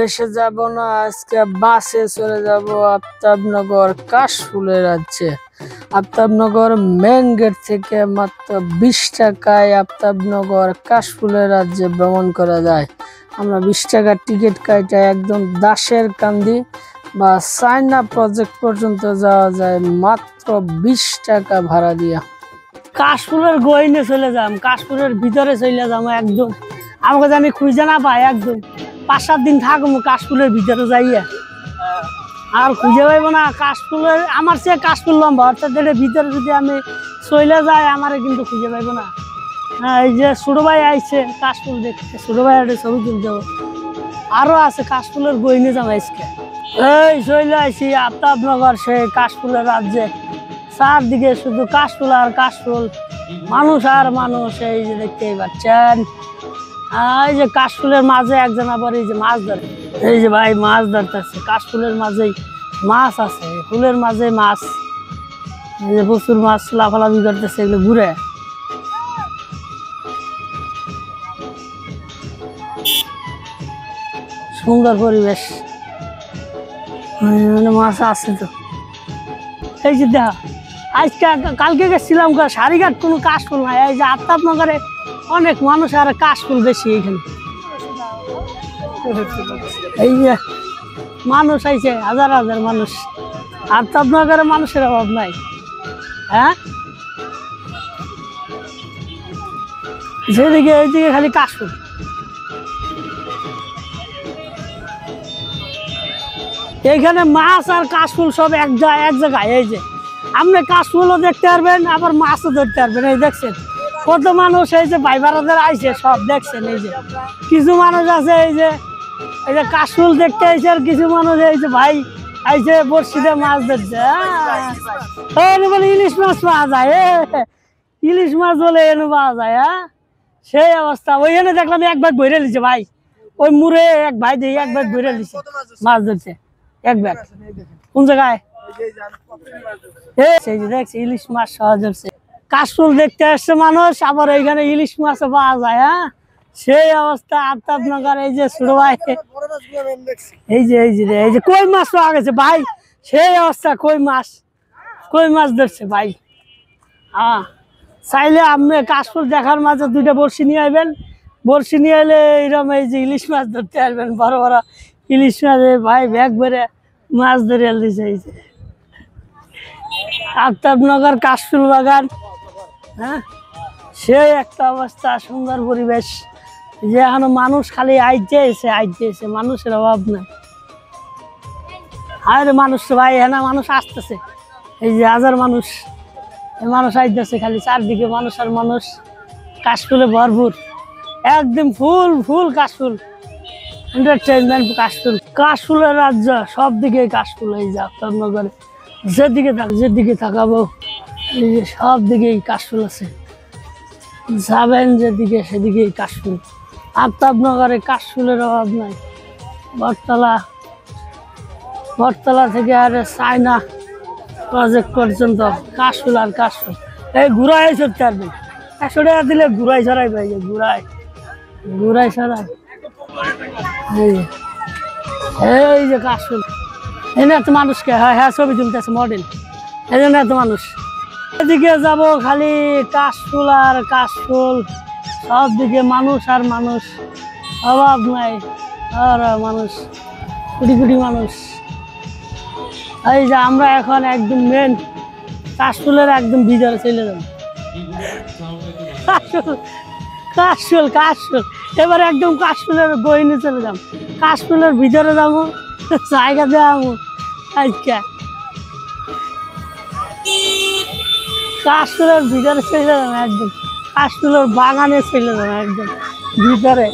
বেশে যাব না, আজকে বাসে চলে যাব আফতাবনগর কাশফুলের রাজ্যে। আফতাবনগর মেন গেট থেকে মাত্র 20 টাকায় আফতাবনগর কাশফুলের রাজ্যে ভ্রমণ করা যায়। আমরা 20 টাকার টিকিট কাটা একদম দাসের কান্দি বা চায়না প্রজেক্ট পর্যন্ত যাওয়া যায় মাত্র 20 টাকা ভাড়া দিয়া। কাশফুলের গোইনে চলে যাম, কাশফুলের ভিতরে চলে যাম একদম। আমাকে জানি খুঁজে না পাই, একদম 5-7 দিন থাকবো কাশফুলের ভিতরে যাইয়া, আর খুঁজে পাইব না। কাশফুলের আমার সে কাশফুল লম্বা, অর্থাৎ ভিতরে যদি আমি চলে যাই আমারে কিন্তু খুঁজে পাইব না। হ্যাঁ, এই যে ছোট ভাই আইছে কাশফুল দেখতে, ছোট ভাই একটা ছবি তুলতে হবে। আরো আছে কাশফুলের গইনে যাম আজকে। এই চলে আইছি আফতাবনগর সেই কাশফুলের রাজ্যে। চারদিকে শুধু কাশফুল আর কাশফুল, মানুষ আর মানুষ। এই যে দেখতেই পাচ্ছেন, এই যে কাশফুলের মাঝে একজন আবার এই যে মাছ ধরে, এই যে ভাই মাছ ধরতেছে। কাশফুলের মাঝেই মাছ আছে, ফুলের মাঝে মাছ। এই যে প্রচুর মাছ লাফালাফি করতেছে, এগুলো ঘুরে। সুন্দর পরিবেশ, মাছ আছে তো। এই যে দেখা, আজকে কালকে গেছিলাম সারিঘাট, কোনো কাশফুল নাই। এই যে আফতাবনগরে অনেক মানুষ আর কাশফুল বেশি এখানে। এই যে মানুষ আইছে, হাজার হাজার মানুষ। আফতাবনগরে মানুষের অভাব নাই। হ্যাঁ, যেদিকে এইদিকে খালি কাশফুল। এইখানে মাছ আর কাশফুল সব এক জায়গায়। এই যে আপনি কাশফুলও দেখতে পারবেন, আবার মাছও ধরতে পারবেন। এই দেখছেন কত মানুষ, এই যে ভাই বারাদের আইছে সব দেখছেন। এই যে কিছু মানুষ আছে এই যে কাশফুল দেখতে আইছে, আর কিছু মানুষ এই যে ভাই আইছে বড়শিতে মাছ ধরছে। বলে ইলিশ মাছ পাওয়া যায়, ইলিশ মাছ বলে এনে পাওয়া যায়। হ্যাঁ, সেই অবস্থা। ওইখানে দেখলাম এক ব্যাগ ভরে লিছে ভাই, ওই মুড়ে এক ভাই দিয়ে এক ব্যাগ ভরে লিছে মাছ ধরছে, এক ব্যাগ। কোন জায়গায়? সেই যে দেখছি ইলিশ মাছ সহজ হচ্ছে। কাশফুল দেখতে আসছে মানুষ, আবার এইখানে ইলিশ মাছও পাওয়া যায়। হ্যাঁ, সেই অবস্থা আফতাবনগর। এই যে ছোট ভাই, এই যে এই যে কই মাছ পাওয়া গেছে ভাই, সেই অবস্থা। কই মাছ ধরছে ভাই। হ্যাঁ, চাইলে আপনি কাশফুল দেখার মাঝে 2টা বড়শি নিয়ে আসবেন। বড়শি নিয়ে এলে এইরকম এই যে ইলিশ মাছ ধরতে আসবেন, বড় বড় ইলিশ মাছ। ভাই ব্যাগ ভরে মাছ ধরে দিছে। এই যে আফতাবনগর কাশফুল বাগান। হ্যাঁ, সেই একটা অবস্থা, সুন্দর পরিবেশ। যে এখনো মানুষ খালি আইতেছে, মানুষের অভাব নাই। আর মানুষ ভাই এখানে মানুষ আসতেছে, এই যে হাজার মানুষ, মানুষ আইতেছে খালি, চারদিকে মানুষ আর মানুষ। কাশফুলে ভরপুর, একদম ফুল কাশফুল, এন্টারটেইনমেন্ট কাশফুল। কাশফুলের রাজ্য, সব দিকে কাশফুল। এই যে আফতাবনগরে যেদিকে তাকাবো এই যে সব দিকেই কাশফুল আছে, যাবেন যেদিকে সেদিকেই কাশফুল। আফতাবনগরে কাশফুলের অভাব নাই। বটতলা থেকে আর চায়না প্রজেক্ট পর্যন্ত কাশফুল আর কাশফুল। এই ঘুরাই চড়তে পারবেন, 100 টাকা দিলে ঘুরাই ছড়াই পাই, যে ঘুরাই ছড়াই। এই যে কাশফুল, এনে এত মানুষকে হ্যাঁ ছবি তুলতেছে মডেল, এই জন্য এত মানুষ। এদিকে যাব খালি কাশফুল আর কাশফুল, সব দিকে মানুষ আর মানুষ, অভাব নাই। আর মানুষ, কোটি মানুষ। এই যে আমরা এখন একদম মেন কাশফুলের একদম ভিতরে চলে যাব। কাশফুল এবার একদম কাশফুলের গইনে চলে যাব, কাশফুলের ভিতরে যাবো, জায়গা দেবো। আজকে কাশফুলের ভিতরে চলে যাবো, একদম কাশফুলের বাগানে চলে যাবো, একদম ভিতরে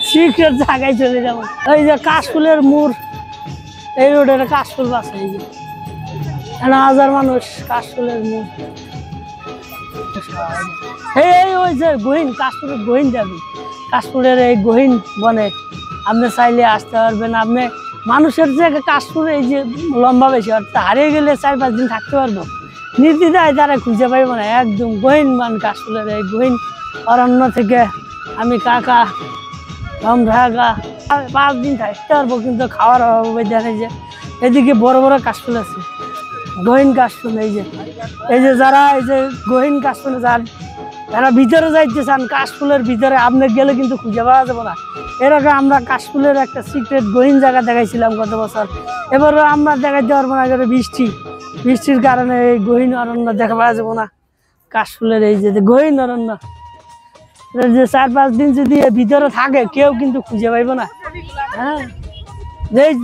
সিক্রেট জায়গায় চলে যাবো। এই যে কাশফুলের মোড়, এই রোডের কাশফুল বাসে। এই যে হাজার মানুষ, কাশফুলের মোড়। এই ওই যে গহীন, কাশফুলের গহীন যাবে, কাশফুলের এই গহীন বনে আপনি চাইলে আসতে পারবেন। আপনি মানুষের যে কাশফুল এই যে লম্বা বেশি, অর্থাৎ হারিয়ে গেলে 4-5 দিন থাকতে পারবো, নির্দ্বিধায় তারা খুঁজে পাইব না। একদম গহীন মান কাশফুলের এই গহীন অরণ্য থেকে আমি কাকা, রমঢা 5 দিন থাকতে পারবো, কিন্তু খাওয়ার অভাবে জানে যে এদিকে বড় বড় কাশফুল আছে, গহীন কাশফুল। এই যে যারা এই যে গহীন কাশফুলে যান, যারা ভিতরে যাইতে চান কাশফুলের ভিতরে, আপনি গেলে কিন্তু খুঁজে পাওয়া যাবে না। এর আগে আমরা কাশফুলের একটা সিক্রেট গহীন জায়গা দেখাইছিলাম গত বছর, এবারও আমরা দেখাইতে পারবো না। বৃষ্টির কারণে এই গহীন অরণ্য দেখা পাওয়া যাবো না। কাশফুলের এই যে গহীন অরণ্য, যে 4-5 দিন যদি ভিতরে থাকে কেউ কিন্তু খুঁজে পাইব না। হ্যাঁ,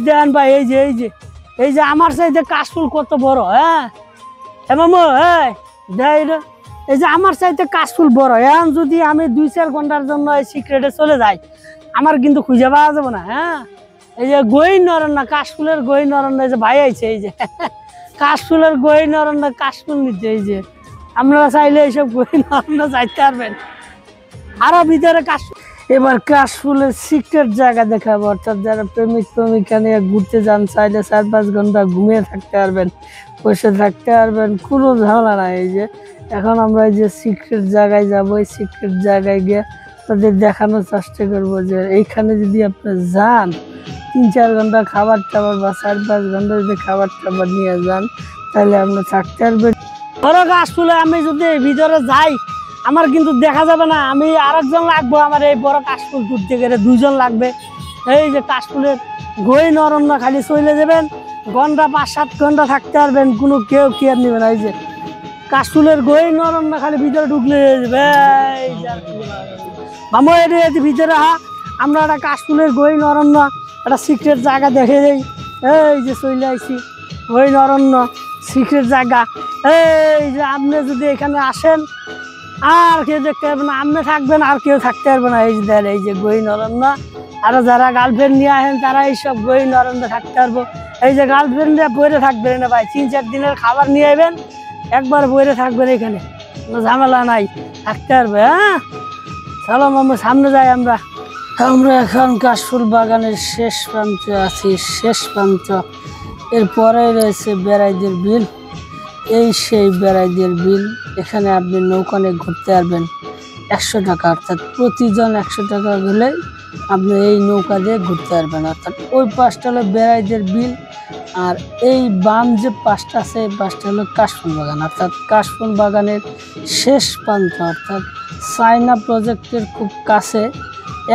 দেন ভাই, এই যে আমার চাইতে কাশফুল কত বড়। হ্যাঁ মামু, এই যে আমার চাইতে কাশফুল বড়। এখন যদি আমি 2-4 ঘন্টার জন্য এই সিক্রেটে চলে যাই, আমার কিন্তু খুঁজে পাওয়া যাবে না। হ্যাঁ, এই যে গহীন অরণ্য, কাশফুলের গহীন অরণ্য, এই যে ভাই আইছে, এই যে কাশফুলের গহীন অরণ্য কাশফুল নিতে। এই যে আপনারা চাইলে এইসব গহীন অরণ্য যাইতে পারবেন আরো ভিতরে। এবার কাশফুলের সিক্রেট জায়গা দেখাবো, অর্থাৎ যারা প্রেমিকা নিয়ে ঘুরতে যান, চাইলে 4-5 ঘন্টা ঘুমিয়ে থাকতে পারবেন, বসে থাকতে পারবেন, কোনো ঝামেলা নাই। এই যে এখন আমরা এই যে সিক্রেট জায়গায় যাবো, এই সিক্রেট জায়গায় গিয়ে তাদের দেখানোর চেষ্টা করবো যে এইখানে যদি আপনি যান, 3-4 ঘন্টা খাবার টাবার বা 4-5 ঘন্টা যদি খাবার টাবার নিয়ে যান, তাহলে আপনি থাকতে পারবেন। বড় কাশফুলে আমি যদি ভিতরে যাই, আমার কিন্তু দেখা যাবে না, আমি আরেকজন লাগবো। আমার এই বড় কাশফুল তুলতে গেলে 2 জন লাগবে। এই যে কাশফুলের গহীন অরণ্য খালি চলে যাবেন, ঘন্টা 5-7 ঘন্টা থাকতে পারবেন, কোনো কেউ কেয়ার নেবে না। এই যে কাশফুলের গহীন অরণ্য খালি ভিতরে ঢুকলে যাবে। মামু এটি ভিতরে আমরা একটা কাশফুলের গহীন অরণ্য, একটা সিক্রেট জায়গা দেখে যাই। এই যে চলে আসছি গহীন অরণ্য, সিক্রেট জায়গা। এই যে আপনি যদি এখানে আসেন, আর কেউ দেখতে পারবে না, আপনি থাকবেন আর কেউ থাকতে পারবে না। এই যে দেন, এই যে গহীন অরণ্য। আর যারা গার্লফ্রেন্ড নিয়ে আসেন, তারা এইসব গহীন অরণ্য থাকতে পারবো। এই যে গার্লফ্রেন্ডে বইরে থাকবেন না ভাই, 3-4 দিনের খাবার নিয়ে আসবেন, একবার বইরে থাকবেন, এখানে কোনো ঝামেলা নাই, থাকতে পারবে। হ্যাঁ, চলো মামু সামনে যাই। আমরা এখন কাশফুল বাগানের শেষ প্রান্তে আছি, শেষ প্রান্ত। এরপরে রয়েছে বেড়াইদের বিল। এই সেই বেড়াইদের বিল, এখানে আপনি নৌকা নিয়ে ঘুরতে পারবেন 100 টাকা, অর্থাৎ প্রতিজন 100 টাকা গেলে আপনি এই নৌকা দিয়ে ঘুরতে পারবেন। অর্থাৎ ওই পাশটা হলো বেড়াইদের বিল, আর এই বাম যে পাশটা আছে, এই পাশটা হলো কাশফুল বাগান। অর্থাৎ কাশফুল বাগানের শেষ প্রান্ত, অর্থাৎ চায়না প্রজেক্টের খুব কাছে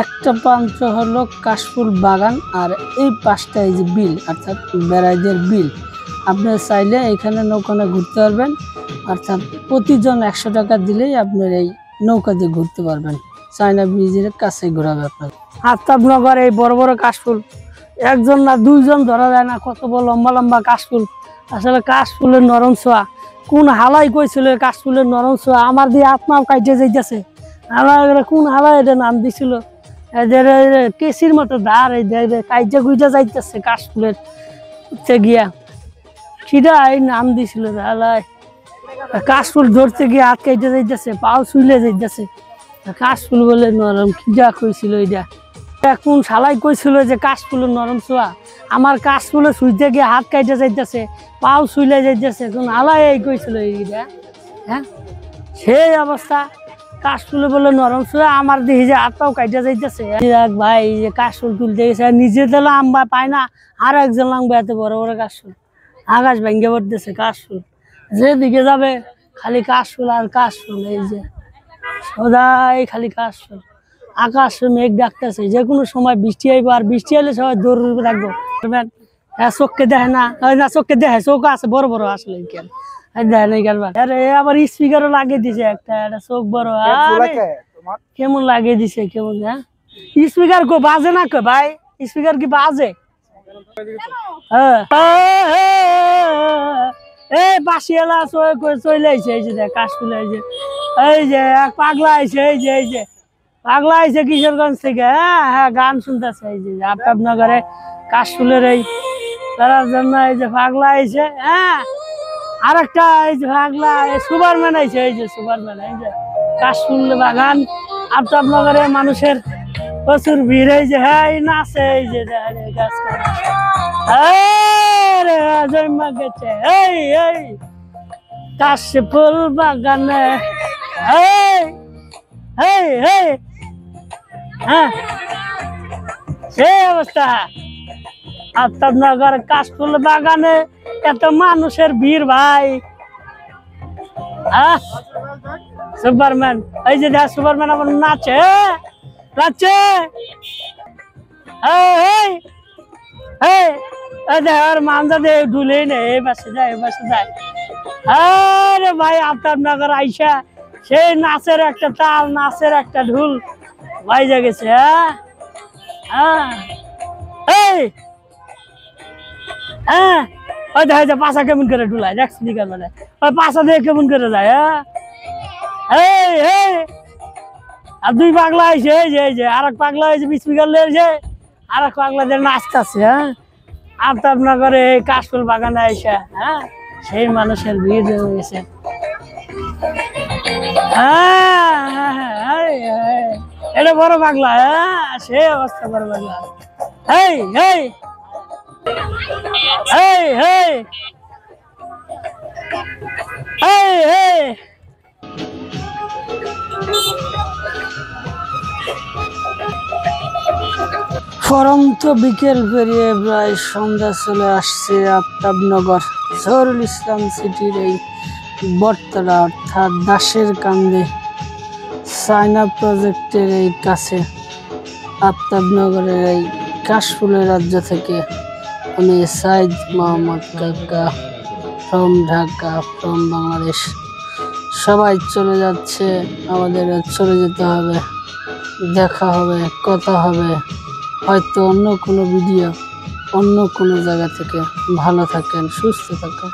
একটা প্রান্ত হলো কাশফুল বাগান, আর এই পাশটা এই যে বিল, অর্থাৎ বেড়াইদের বিল। আপনি চাইলে এখানে নৌকা নিয়ে ঘুরতে পারবেন, অর্থাৎ প্রতিজন 100 টাকা দিলেই আপনার এই নৌকা দিয়ে ঘুরতে পারবেন। চায়না ব্রিজের কাছে ঘোরাবে আপনার। আফতাবনগর এই বড় বড় কাশফুল, 1 জন না 2 জন ধরা যায় না, কত বড় লম্বা লম্বা কাশফুল। আসলে কাশফুলের নরম ছোঁয়া, কোন হালাই কইছিল কাশফুলের নরম ছোঁয়া, আমার দিয়ে আত্মাও কাইটে যাইতেছে। কোন হালাই এটা নাম দিছিল, কেসির মতো ধার, এই কাইটে গুইটা যাইতেছে কাশফুলের গিয়া, কিরা এই নাম দিছিল। কাশফুল ধরতে গিয়ে হাত কেটে যাইতেছে, পাও ছুইলে যাইতেছে। কাশফুল বলে নরম, কিরা কইছিল এটা, কোন শালাই কইছিল যে কাশফুলের নরম ছোঁয়া, আমার কাশফুলে ছুঁইতে গিয়ে হাত কেটে যাইতেছে, পাও ছুইলে যাইতেছে, কোন হালাই এই কইছিল এইটা। হ্যাঁ, সেই অবস্থা, কাশফুলে বলে নরম ছোঁয়া, আমার দেখি যে হাত পাও কাইটে যাইতেছে। ভাই এই যে কাশফুল তুলতে গেছে, নিজে দিলে আম্বা পায় না, আর একজন লাগবে এত বড় বড় কাশফুল। আকাশ ভেঙে পড়তেছে কাশফুল, যেদিকে যাবে খালি কাশফুল আর কাশফুল। এই যে সদাই খালি কাশফুল, আকাশ মেঘ ডাকতেছে, যে কোনো সময় বৃষ্টি আইব, আর বৃষ্টি আইলে সবাই দৌড় রাখবো। চোখকে দেখে না, চোখকে দেখে, চোখ আছে বড় বড়, আসলে কেন দেখে নাই কারবার। আরে আবার স্পিকারও লাগিয়ে দিছে একটা, চোখ বড়, কেমন লাগিয়ে দিছে কেমন। হ্যাঁ, স্পিকার কো বাজে না কো ভাই, স্পিকার কি বাজে? এই বাসিয়ালা চলে আইছে, এই যে কাশফুল, এই যে এক পাগলা আইছে, এই যে পাগলা আইছে কিশোরগঞ্জ থেকে। হ্যাঁ, গান শুনতেছে। এই যে আফতাবনগরে কাশফুলের এই তার জন্য এই যে পাগলা আইছে। হ্যাঁ, আর একটা এই যে পাগলা সুপারম্যান আইছে, এই যে সুপারম্যান। এই যে কাশফুল বাগান আফতাবনগরে মানুষের প্রচুর ভিড়। এই যে হ্যাঁ নাচে, এই যে গাছ জন্মা গেছে এই কাশফুল বাগানে। হ্যাঁ, সেই অবস্থা। আফতাবনগর কাশফুল বাগানে এত মানুষের ভিড় ভাই। সুপারম্যান, এই যে দেখ সুপারম্যান আমার নাচে নাচে। আর মানজা দে ঢুলে নে, এই পাশে যায় এই পাশে যায়। আরে ভাই আফতাবনগর আইসা সেই নাচের একটা তাল, নাচের একটা ঢুল বাইজা গেছে। ওই দেখা যায় পাশা কেমন করে ঢুলায়, দেখ স্পিকার মানে ওই পাশা দিয়ে কেমন করে যায়। আর দুই পাগলা আইছে, এই যে আর এক পাগলা হয়েছে স্পিকার লেগেছে, আর এক পাগলা দিয়ে নাচতেছে। আফতাবনগরে এই কাশফুল বাগানে আইসা সেই মানুষের ভিড় হয়ে গেছে। এটা বড় পাগলা, সেই অবস্থা বড় পাগলা। এই এই এই এই এই এই পরন্ত বিকেল পেরিয়ে প্রায় সন্ধ্যা চলে আসছে। আফতাবনগর জহুরুল ইসলাম সিটির এই বটতলা অর্থাৎ দাসের কান্দে চায়না প্রজেক্টের এই কাছে আফতাবনগরের এই কাশফুলের রাজ্য থেকে আমি সাইদ মোহাম্মদ কাকা ফ্রম ঢাকা, ফ্রম বাংলাদেশ। সবাই চলে যাচ্ছে, আমাদের চলে যেতে হবে। দেখা হবে, কথা হবে হয়তো অন্য কোনো ভিডিও, অন্য কোনো জায়গা থেকে। ভালো থাকেন, সুস্থ থাকেন।